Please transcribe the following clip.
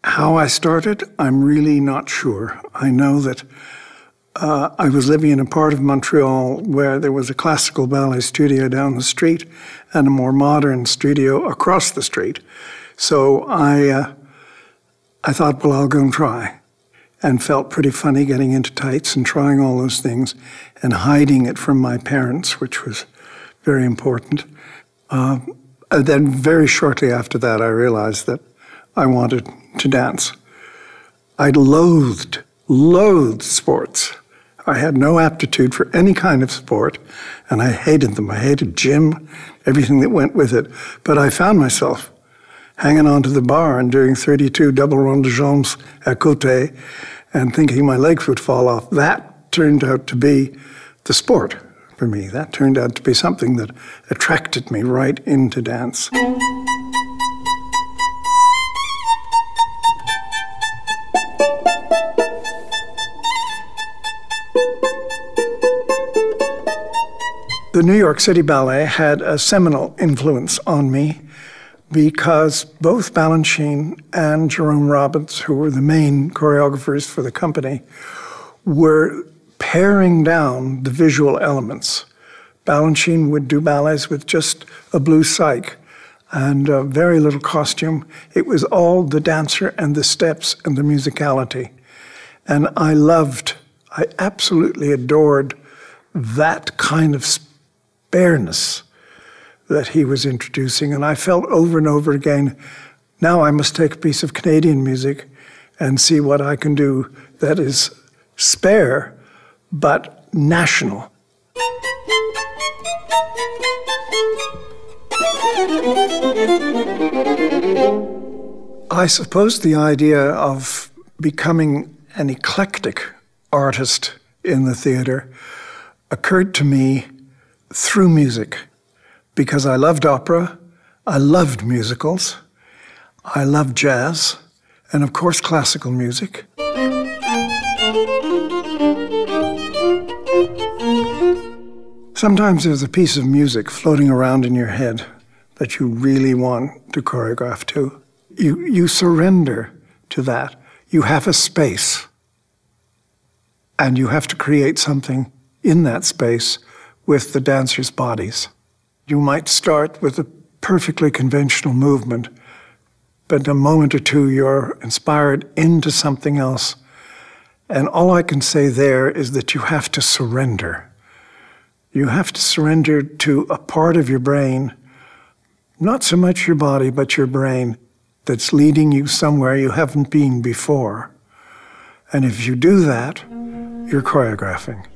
How I started, I'm really not sure. I know that I was living in a part of Montreal where there was a classical ballet studio down the street and a more modern studio across the street. So I thought, well, I'll go and try. And felt pretty funny getting into tights and trying all those things and hiding it from my parents, which was very important. And then very shortly after that, I realized that I wanted to dance. I loathed sports. I had no aptitude for any kind of sport, and I hated them. I hated gym, everything that went with it. But I found myself hanging onto the bar and doing 32 double rond de jambes à côté and thinking my legs would fall off. That turned out to be the sport for me. That turned out to be something that attracted me right into dance. The New York City Ballet had a seminal influence on me because both Balanchine and Jerome Robbins, who were the main choreographers for the company, were paring down the visual elements. Balanchine would do ballets with just a blue cyc and very little costume. It was all the dancer and the steps and the musicality. And I absolutely adored that kind of spareness that he was introducing. And I felt over and over again, now I must take a piece of Canadian music and see what I can do that is spare, but national. I suppose the idea of becoming an eclectic artist in the theater occurred to me through music, because I loved opera, I loved musicals, I loved jazz, and of course classical music. Sometimes there's a piece of music floating around in your head that you really want to choreograph to. You surrender to that. You have a space, and you have to create something in that space with the dancers' bodies. You might start with a perfectly conventional movement, but in a moment or two you're inspired into something else. And all I can say there is that you have to surrender. You have to surrender to a part of your brain, not so much your body, but your brain, that's leading you somewhere you haven't been before. And if you do that, you're choreographing.